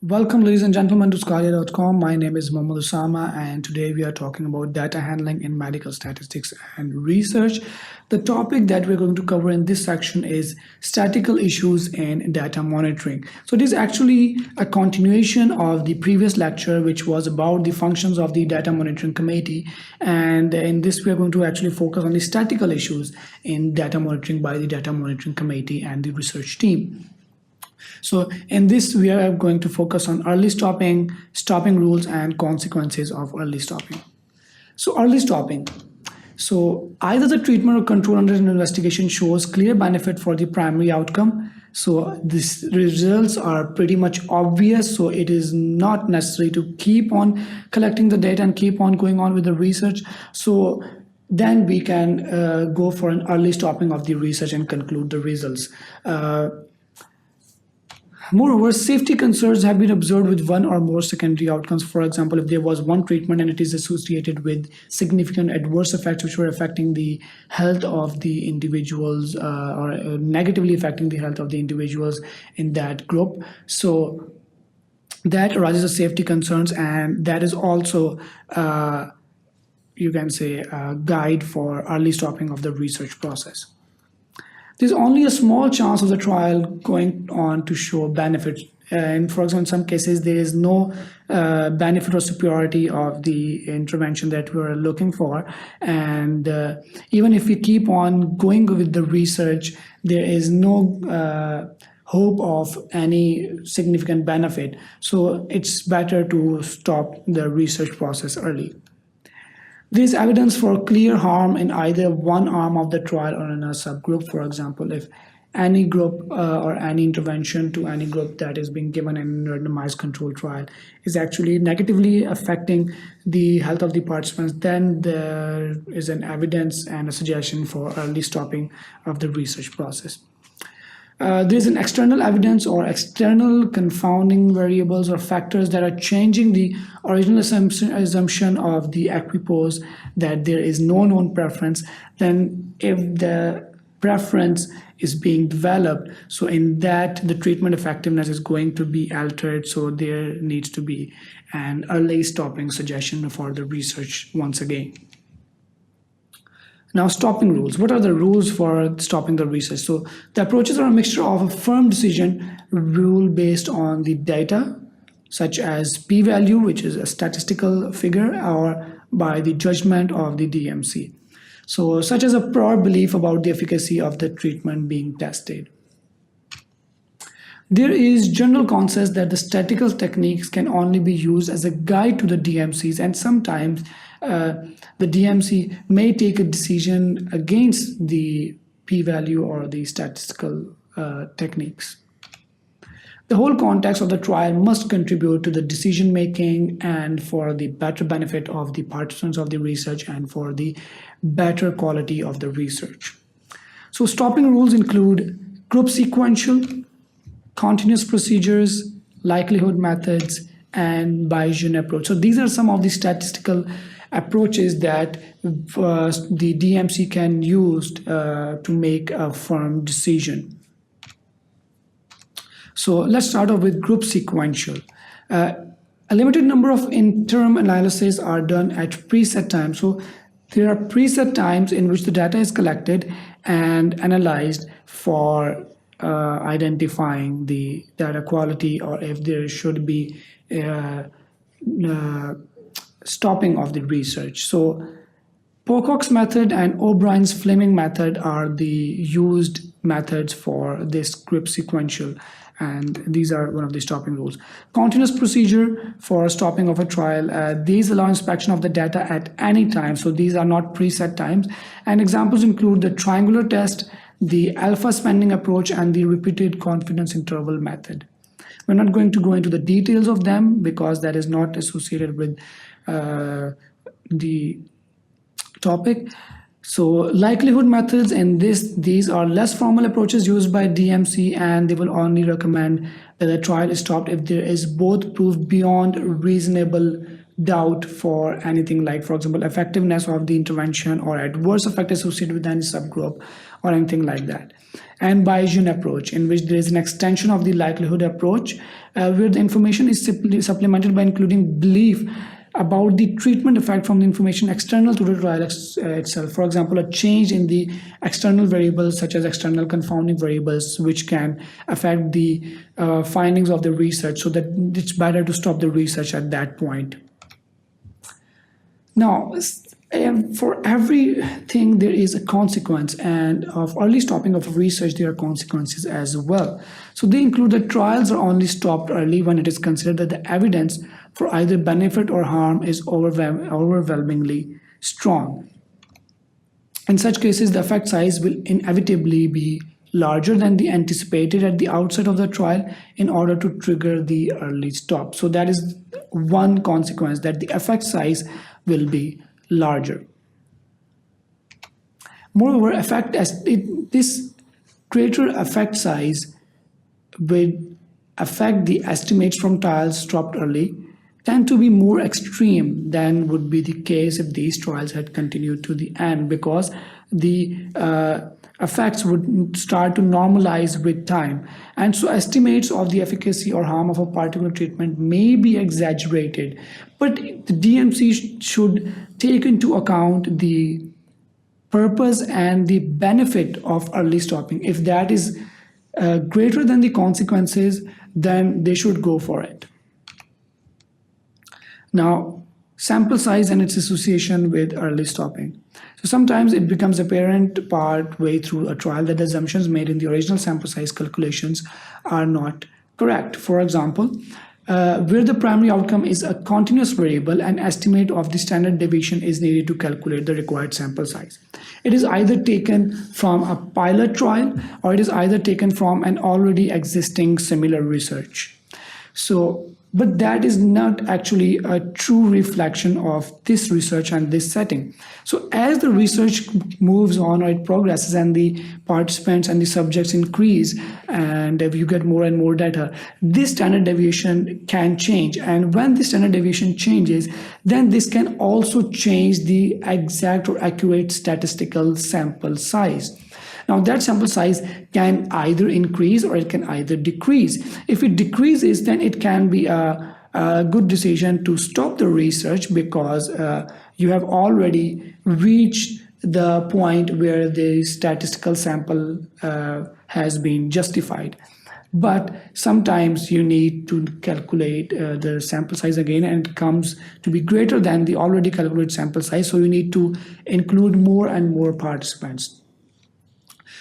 Welcome, ladies and gentlemen, to sqadia.com. My name is Mohammad Osama, and today we are talking about data handling in medical statistics and research. The topic that we're going to cover in this section is statistical issues in data monitoring. So, it is actually a continuation of the previous lecture, which was about the functions of the data monitoring committee. And in this, we are going to actually focus on the statistical issues in data monitoring by the data monitoring committee and the research team. So in this, we are going to focus on early stopping, stopping rules, and consequences of early stopping. So early stopping. So either the treatment or control under an investigation shows clear benefit for the primary outcome. So these results are pretty much obvious. So it is not necessary to keep on collecting the data and keep on going on with the research. So then we can go for an early stopping of the research and conclude the results. Moreover, safety concerns have been observed with one or more secondary outcomes. For example, if there was one treatment and it is associated with significant adverse effects which were affecting the health of the individuals or negatively affecting the health of the individuals in that group. So that arises as safety concerns, and that is also you can say a guide for early stopping of the research process. There's only a small chance of the trial going on to show benefit. And for example, in some cases, there is no benefit or superiority of the intervention that we're looking for. And even if we keep on going with the research, there is no hope of any significant benefit. So it's better to stop the research process early. There is evidence for clear harm in either one arm of the trial or in a subgroup. For example, if any group or any intervention to any group that is being given in a randomized control trial is actually negatively affecting the health of the participants, then there is an evidence and a suggestion for early stopping of the research process. There's an external evidence or external confounding variables or factors that are changing the original assumption of the equipoise that there is no known preference. Then if the preference is being developed, so in that the treatment effectiveness is going to be altered, so there needs to be an early stopping suggestion for the research once again. Now, stopping rules. What are the rules for stopping the research? So the approaches are a mixture of a firm decision rule based on the data, such as p-value, which is a statistical figure, or by the judgment of the DMC. So such as a prior belief about the efficacy of the treatment being tested. There is general consensus that the statistical techniques can only be used as a guide to the DMCs, and sometimes the DMC may take a decision against the p-value or the statistical techniques. The whole context of the trial must contribute to the decision making and for the better benefit of the participants of the research and for the better quality of the research. So stopping rules include group sequential, continuous procedures, likelihood methods, and Bayesian approach. So these are some of the statistical approaches that the DMC can use to make a firm decision. So let's start off with group sequential. A limited number of interim analyses are done at preset times. So there are preset times in which the data is collected and analyzed for identifying the data quality or if there should be stopping of the research. So Pocock's method and O'Brien's Fleming method are the used methods for this group sequential, and these are one of the stopping rules. Continuous procedure for stopping of a trial. These allow inspection of the data at any time, so these are not preset times. And examples include the triangular test, the alpha spending approach, and the repeated confidence interval method. We're not going to go into the details of them because that is not associated with the topic. So likelihood methods, and these are less formal approaches used by DMC, and they will only recommend that the trial is stopped if there is both proof beyond reasonable doubt for anything like, for example, effectiveness of the intervention or adverse effect associated with any subgroup or anything like that. And Bayesian approach, in which there is an extension of the likelihood approach, where the information is simply supplemented by including belief about the treatment effect from the information external to the trial itself. For example, a change in the external variables such as external confounding variables, which can affect the findings of the research, so that it's better to stop the research at that point. Now, for everything there is a consequence, and of early stopping of research there are consequences as well. So they include that trials are only stopped early when it is considered that the evidence for either benefit or harm is overwhelmingly strong. In such cases, the effect size will inevitably be larger than the anticipated at the outset of the trial in order to trigger the early stop. So that is one consequence, that the effect size will be larger. Moreover, this greater effect size will affect the estimates from trials stopped early tend to be more extreme than would be the case if these trials had continued to the end, because the effects would start to normalize with time. And so estimates of the efficacy or harm of a particular treatment may be exaggerated, but the DMC should take into account the purpose and the benefit of early stopping. If that is greater than the consequences, then they should go for it. Now, sample size and its association with early stopping. So sometimes it becomes apparent part way through a trial that the assumptions made in the original sample size calculations are not correct. For example, where the primary outcome is a continuous variable, an estimate of the standard deviation is needed to calculate the required sample size. It is either taken from a pilot trial or it is either taken from an already existing similar research. But that is not actually a true reflection of this research and this setting. So as the research moves on or it progresses and the participants and the subjects increase and you get more and more data, this standard deviation can change. And when the standard deviation changes, then this can also change the exact or accurate statistical sample size. Now that sample size can either increase or it can either decrease. If it decreases, then it can be a good decision to stop the research, because you have already reached the point where the statistical sample has been justified. But sometimes you need to calculate the sample size again, and it comes to be greater than the already calculated sample size. So you need to include more and more participants.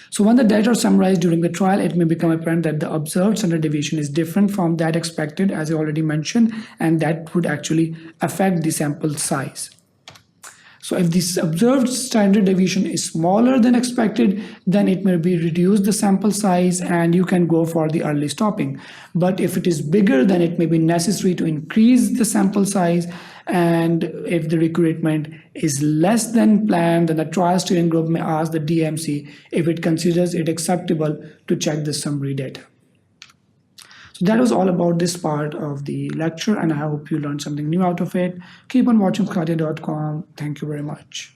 So when the data are summarized during the trial, it may become apparent that the observed standard deviation is different from that expected, as I already mentioned, and that would actually affect the sample size. So if this observed standard deviation is smaller than expected, then it may be reduce the sample size and you can go for the early stopping. But if it is bigger, then it may be necessary to increase the sample size. And if the recruitment is less than planned, then the trial steering group may ask the DMC if it considers it acceptable to check the summary data. So that was all about this part of the lecture, and I hope you learned something new out of it. Keep on watching sqadia.com. Thank you very much.